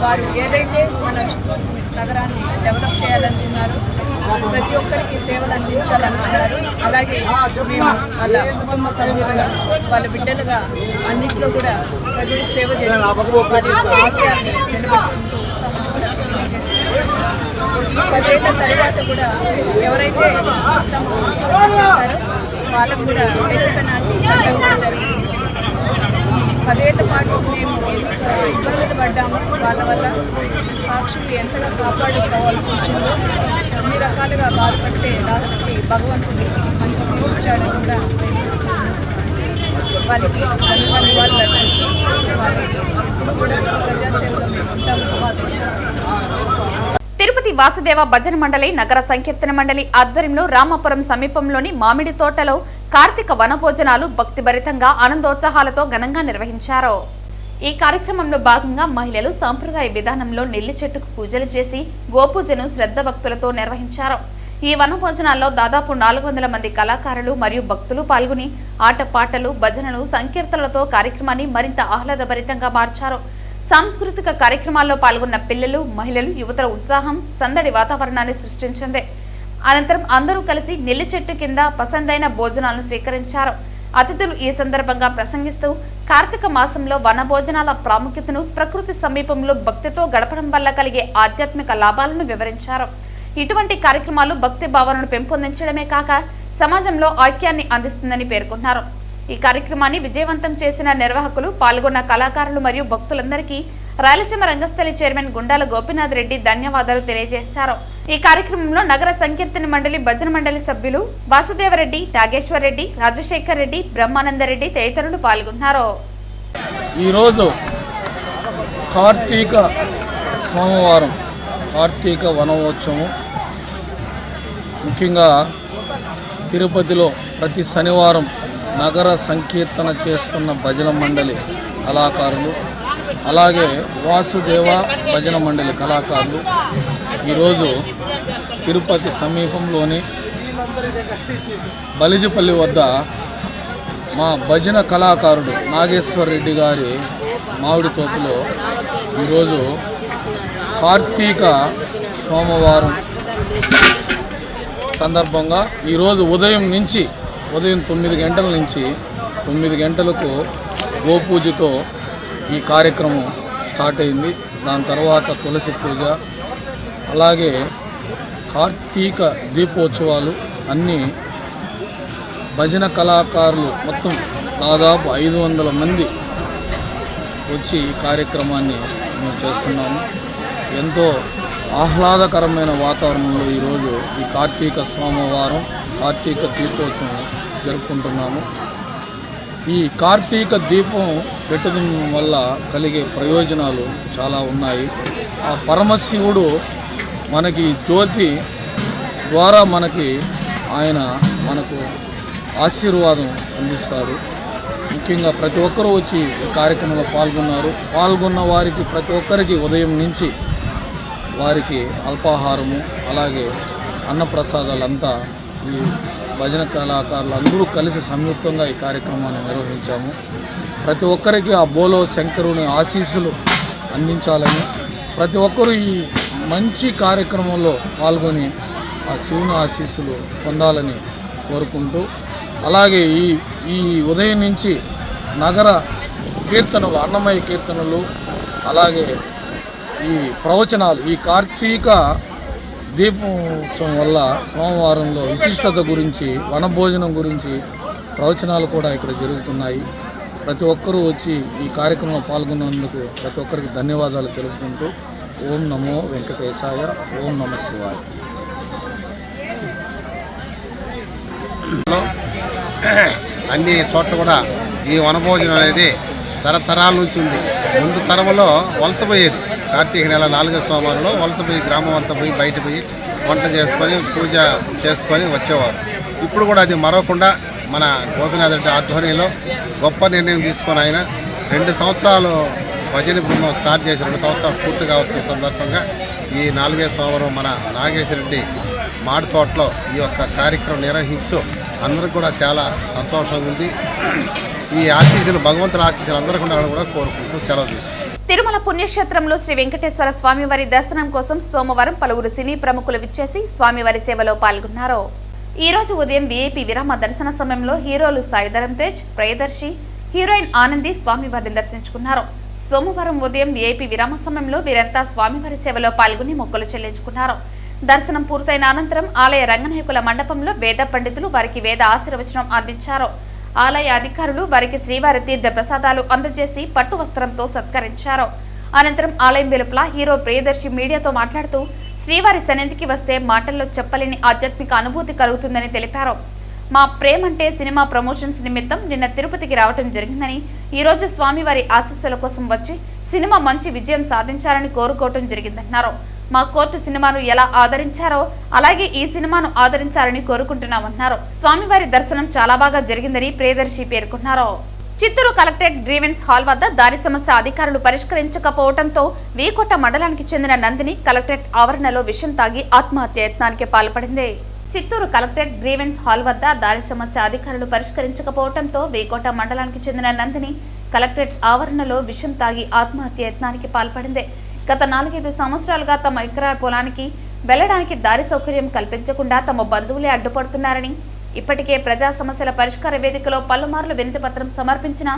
వారు ఏదైతే మన చిత్తూరు నగరాన్ని డెవలప్ చేయాలనుకున్నారు, ప్రతి ఒక్కరికి సేవలు అందించాలనుకున్నారు, అలాగే మేము వాళ్ళ కుటుంబ సభ్యులుగా వాళ్ళ బిడ్డలుగా అన్నింటిలో కూడా ప్రజలకు సేవ చేస్తూ వారి యొక్క ఆశయాన్ని నిలబెట్టుకుంటూ వస్తామని కూడా తెలియజేస్తున్నాం. ఈ 10 ఏళ్ల తర్వాత కూడా ఎవరైతే చేశారో వాళ్ళకు కూడా ఎత్తుకనాటి కూడా జరిగింది. 10 ఏళ్ల పాటు మేము ఇబ్బందులు పడ్డాము. వాళ్ళ వల్ల సాక్షులు ఎంతగా కాపాడుకోవాల్సి వచ్చిందో, అన్ని రకాలుగా బాధపడితే లాస్ట్కి భగవంతుడు మంచి తీర్చాడని కూడా వాళ్ళకి వాళ్ళు అర్పిస్తూ వాళ్ళకి ఎప్పుడు కూడా ప్రజాసేవలో మేము ఉంటాము. తిరుపతి వాసుదేవ భజన మండలి నగర సంకీర్తన మండలి ఆధ్వర్యంలో రామాపురం సమీపంలోని మామిడి తోటలో కార్తీక వనభోజనాలు భక్తిభరితంగా ఆనందోత్సాహాలతో ఘనంగా నిర్వహించారు. ఈ కార్యక్రమంలో భాగంగా మహిళలు సాంప్రదాయ విధానంలో నెల్లి చెట్టుకు పూజలు చేసి గోపూజను శ్రద్ధ భక్తులతో నిర్వహించారు. ఈ వనభోజనాల్లో దాదాపు 400 మంది కళాకారులు మరియు భక్తులు పాల్గొని ఆటపాటలు, భజనలు, సంకీర్తనలతో కార్యక్రమాన్ని మరింత ఆహ్లాదభరితంగా మార్చారు. సాంస్కృతిక కార్యక్రమాల్లో పాల్గొన్న పిల్లలు, మహిళలు, యువతల ఉత్సాహం సందడి వాతావరణాన్ని సృష్టించింది. అనంతరం అందరూ కలిసి నెల్లి చెట్టు కింద పసందైన భోజనాలను స్వీకరించారు. అతిథులు ఈ సందర్భంగా ప్రసంగిస్తూ కార్తీక మాసంలో వనభోజనాల ప్రాముఖ్యతను, ప్రకృతి సమీపంలో భక్తితో గడపడం వల్ల కలిగే ఆధ్యాత్మిక లాభాలను వివరించారు. ఇటువంటి కార్యక్రమాలు భక్తి భావనను పెంపొందించడమే కాక సమాజంలో ఐక్యాన్ని అందిస్తుందని పేర్కొన్నారు. ఈ కార్యక్రమాన్ని విజయవంతం చేసిన నిర్వాహకులు, పాల్గొన్న కళాకారులు మరియు భక్తులందరికీ రాయలసీమ రంగస్థలి చైర్మన్ గుండాల గోపీనాథ్ రెడ్డి ధన్యవాదాలు తెలియజేశారు. ఈ కార్యక్రమంలో నగర సంకీర్తన మండలి, భజన మండలి సభ్యులు వాసుదేవరెడ్డి, నాగేశ్వర్ రెడ్డి, రాజశేఖర్ రెడ్డి, బ్రహ్మానందరెడ్డి తదితరులు పాల్గొన్నారు. ఈరోజు కార్తీక సోమవారం, కార్తీక వనమోత్సవం. ముఖ్యంగా తిరుపతిలో ప్రతి శనివారం నగర సంకీర్తన చేస్తున్న భజన మండలి కళాకారులు, అలాగే వాసుదేవ భజన మండలి కళాకారులు ఈరోజు తిరుపతి సమీపంలోని బలిజిపల్లి వద్ద మా భజన కళాకారుడు నాగేశ్వర్ రెడ్డి గారి మామిడి తోపులో ఈరోజు కార్తీక సోమవారం సందర్భంగా ఈరోజు ఉదయం 9 గంటల నుంచి 9 గంటలకు గోపూజతో ఈ కార్యక్రమం స్టార్ట్ అయింది. దాని తర్వాత తులసి పూజ, అలాగే కార్తీక దీపోత్సవాలు అన్నీ భజన కళాకారులు మొత్తం దాదాపు 500 మంది వచ్చి ఈ కార్యక్రమాన్ని మేము చేస్తున్నాము. ఎంతో ఆహ్లాదకరమైన వాతావరణంలో ఈరోజు ఈ కార్తీక సోమవారం, కార్తీక దీపోత్సవం జరుపుకుంటున్నాము. ఈ కార్తీక దీపం పెట్టడం వల్ల కలిగే ప్రయోజనాలు చాలా ఉన్నాయి. ఆ పరమశివుడు మనకి జ్యోతి ద్వారా మనకు ఆశీర్వాదం అందిస్తాడు. ముఖ్యంగా ప్రతి ఒక్కరూ వచ్చి ఈ కార్యక్రమంలో పాల్గొన్న వారికి ప్రతి ఒక్కరికి ఉదయం నుంచి వారికి అల్పాహారము, అలాగే అన్నప్రసాదాలంతా ఈ భజన కళాకారులు అందరూ కలిసి సంయుక్తంగా ఈ కార్యక్రమాన్ని నిర్వహించాము. ప్రతి ఒక్కరికి ఆ బోలో శంకరుని ఆశీస్సులు అందించాలని, ప్రతి ఒక్కరూ ఈ మంచి కార్యక్రమంలో పాల్గొని ఆ శివుని ఆశీస్సులు పొందాలని కోరుకుంటూ, అలాగే ఈ ఉదయం నుంచి నగర కీర్తనలు, అన్నమయ్య కీర్తనలు, అలాగే ఈ ప్రవచనాలు, ఈ కార్తీక దీపోత్సవం వల్ల సోమవారంలో విశిష్టత గురించి, వనభోజనం గురించి ప్రవచనాలు కూడా ఇక్కడ జరుగుతున్నాయి. ప్రతి ఒక్కరూ వచ్చి ఈ కార్యక్రమంలో పాల్గొన్నందుకు ప్రతి ఒక్కరికి ధన్యవాదాలు తెలుపుకుంటూ ఓం నమో వెంకటేశాయ, ఓం నమ శివాయ. అన్ని చోట్ల కూడా ఈ వనభోజనం అనేది తరతరాల నుంచి ఉంది. ముందు తరంలో వలసపోయేది. కార్తీక నెల 4వ సోమవారంలో వలసపోయి గ్రామం అంతా పోయి బయట పోయి వంట చేసుకొని పూజ చేసుకొని వచ్చేవారు. ఇప్పుడు కూడా అది మరవకుండా మన గోపీనాథ్ రెడ్డి ఆధ్వర్యంలో గొప్ప నిర్ణయం తీసుకొని ఆయన 2 సంవత్సరాలు భజన బృందం స్టార్ట్ చేసి 2 సంవత్సరాలు పూర్తిగా వచ్చిన సందర్భంగా ఈ 4వ సోమవారం మన నాగేశ్వర రెడ్డి మాడి తోటలో ఈ యొక్క కార్యక్రమం నిర్వహించు అందరికి కూడా చాలా సంతోషంగా ఉంది. ఈ ఆశీస్సులు, భగవంతుని ఆశీస్సులు అందరికీ ఉండాలని కూడా కోరుకుంటూ సెలవు తీసుకుంటాం. తిరుమల పుణ్యక్షేత్రంలో శ్రీ వెంకటేశ్వర స్వామివారి దర్శనం కోసం సోమవారం పలువురు సినీ ప్రముఖులు విచ్చేసి స్వామివారి సేవలో పాల్గొన్నారు. ఈ రోజు ఉదయం వీఐపీ విరామ దర్శన సమయంలో హీరోలు సాయిధరం తేజ్, ప్రియదర్శి, హీరోయిన్ ఆనంది స్వామివారిని దర్శించుకున్నారు. సోమవారం ఉదయం వీఐపీ విరామ సమయంలో వీరంతా స్వామివారి సేవలో పాల్గొని మొక్కులు చెల్లించుకున్నారు. దర్శనం పూర్తయిన అనంతరం ఆలయ రంగనాయకుల మండపంలో వేద పండితులు వారికి వేద ఆశీర్వచనం అందించారు. ఆలయ అధికారులు వారికి శ్రీవారి తీర్థ ప్రసాదాలు అందజేసి పట్టు వస్త్రంతో సత్కరించారు. అనంతరం ఆలయం వెలుపల హీరో ప్రియదర్శి మీడియాతో మాట్లాడుతూ శ్రీవారి సన్నిధికి వస్తే మాటల్లో చెప్పలేని ఆధ్యాత్మిక అనుభూతి కలుగుతుందని తెలిపారు. మా ప్రేమంటే సినిమా ప్రమోషన్స్ నిమిత్తం నిన్న తిరుపతికి రావడం జరిగిందని, ఈ రోజు స్వామివారి ఆశీస్సుల కోసం వచ్చి సినిమా మంచి విజయం సాధించాలని కోరుకోవటం జరిగిందన్నారు. మా కోర్టు సినిమాను ఎలా ఆదరించారో అలాగే ఈ సినిమాను ఆదరించాలని కోరుకుంటున్నామన్నారు. స్వామివారి దర్శనం చాలా బాగా జరిగిందని ప్రియదర్శి పేర్కొన్నారు. చిత్తూరు కలెక్టరేట్ గ్రీవెన్స్ హాల్ వద్ద దారి సమస్య అధికారులు పరిష్కరించకపోవడంతో వీకోట మండలానికి చెందిన నందిని కలెక్టరేట్ ఆవరణలో విషం తాగి ఆత్మహత్య యత్నానికి పాల్పడింది. చిత్తూరు కలెక్టరేట్ గ్రీవెన్స్ హాల్ వద్ద దారి సమస్య అధికారులు పరిష్కరించకపోవడంతో వీకోట మండలానికి చెందిన నందిని కలెక్టరేట్ ఆవరణలో విషం తాగి ఆత్మహత్య యత్నానికి పాల్పడింది. గత 4-5 సంవత్సరాలుగా తమ ఎకరా పొలానికి వెళ్లడానికి దారి సౌకర్యం కల్పించకుండా తమ బంధువులే అడ్డుపడుతున్నారని, ఇప్పటికే ప్రజా సమస్యల పరిష్కార వేదికలో పలుమార్లు వినతి పత్రం సమర్పించినా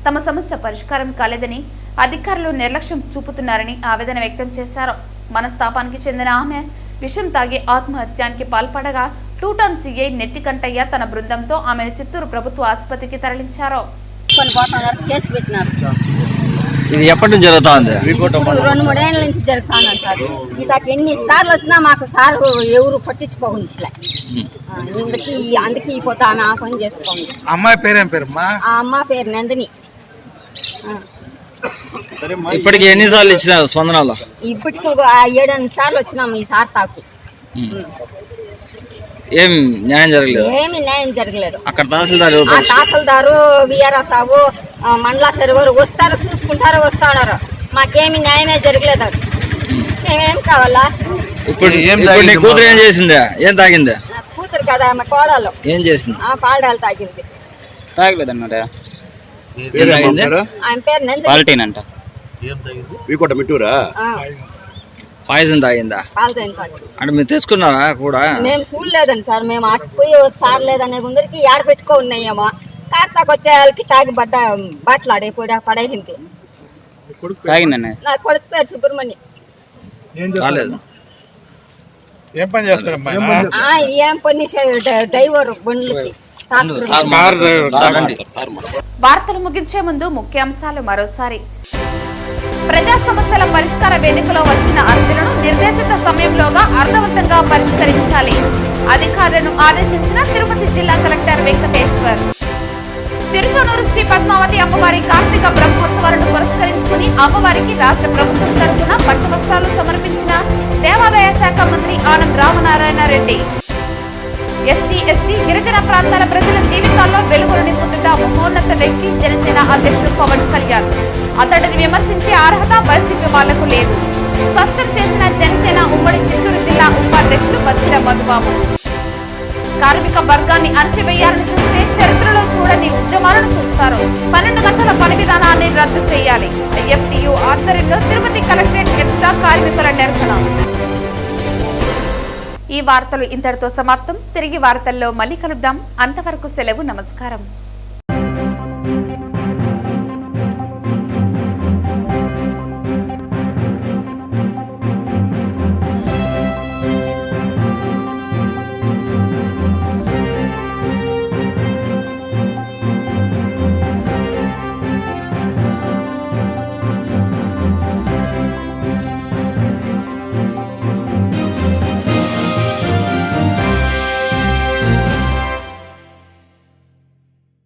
తమ సమస్య పరిష్కారం కాలేదని, అధికారులు నిర్లక్ష్యం చూపుతున్నారని ఆవేదన వ్యక్తం చేశారు. మనస్తాపానికి చెందిన ఆమె విషం తాగి ఆత్మహత్యానికి పాల్పడగా 2 టౌన్ సిఐ నెట్టికంటయ్య తన బృందంతో ఆమెను చిత్తూరు ప్రభుత్వ ఆసుపత్రికి తరలించారు. ఇది ఎప్పటి నుంచి జరుగుతుంది? 2-3 ఏళ్ళ నుంచి జరుగుతాను సార్. ఇతకి ఎన్నిసార్లు వచ్చినా మాకు సార్ ఎవరు పట్టించుకోండి. అందుకే పోతా ఆమె ఆ పని చేసుకోండి. అమ్మాయి పేరేం పేరమ్మా? ఆ అమ్మాయి పేరు నందిని. ఇప్పటికి ఎన్నిసార్లు ఇచ్చిన స్పందనలో? ఇప్పటికి 7-8 సార్లు వచ్చినాము ఈ సార్ తాకి. ఏం న్యాయం జరగలేదు? ఏమి న్యాయం జరగలేదు. అక్కడ తహసీల్దారు విఆర్ఆర్ సాబు మండల సర్వర్ వస్తారు, చూసుకుంటారు, వస్తాడారు. మాకేమి న్యాయమే జరగలేదు. మేమేం కావాలా? ఇప్పుడు నీ కూతురు ఏం చేసింది? ఏం తాగింది? కూతురు కదా మా కోడలు. ఏం చేసింది? పాడాలు తాగింది. తాగలేదన్నమాట. ఆయన పేరు నందిని. పాయసం తాగిందా? అంటే మీరు తెచ్చుకున్నారా కూడా? మేము చూడలేదండి సార్. మేము అటుపోయి ఒకసారి లేదనే ముందరికి ఏడ పెట్టుకో ఉన్నాయేమో. కార్తాకు వచ్చే వాళ్ళకి తాగి బట్టలు ఆడైపోయి పడేసింది. నా కొడుకు పేరు సుబ్రహ్మణ్యం. ఏం పని చేస్తాడమ్మా? ఏం పని డ్రైవర్ బండ్లకి. వార్తలు ముగించే ముందు ముఖ్యాంశాలు మరోసారి. ప్రజా సమస్యల పరిష్కార వేదికలో వచ్చిన అర్జీలను నిర్దేశిత సమయంలోగా అర్థవంతంగా పరిష్కరించాలి. అధికారులను ఆదేశించిన తిరుపతి జిల్లా కలెక్టర్ వెంకటేశ్వర్. తిరుచానూరు శ్రీ పద్మావతి అమ్మవారి కార్తీక బ్రహ్మోత్సవాలను పురస్కరించుకుని అమ్మవారికి రాష్ట్ర ప్రభుత్వం తరఫున పట్టు వస్త్రాలు సమర్పించిన దేవాదాయ శాఖ మంత్రి ఆనం రామనారాయణ రెడ్డి. ఎస్సీ, ఎస్టీ, గిరిజన ప్రాంతాల ప్రజల జీవితాల్లో వెలుగులు నింపుతున్న మహోన్నత వ్యక్తి జనసేన అధ్యక్షుడు పవన్ కళ్యాణ్. అతడిని విమర్శించే అర్హత వైసీపీ వాళ్లకు లేదు, స్పష్టం చేసిన జనసేన ఉమ్మడి చిత్తూరు జిల్లా ఉపాధ్యక్షుడు బత్తిర మధుబాబు. కార్మిక వర్గాన్ని అణచివేయాలని చూస్తే చరిత్రలో చూడని ఉద్యమాలను చూస్తారు. 12 గంటల పని విధానాన్ని రద్దు చేయాలి. ఐఎఫ్టియు ఆధ్వర్యంలో తిరుపతి కలెక్టరేట్ ఎదుట కార్మికుల నిరసన. ఈ వార్తలు ఇంతటితో సమాప్తం. తిరిగి వార్తల్లో మళ్ళీ కలుద్దాం. అంతవరకు సెలవు. నమస్కారం.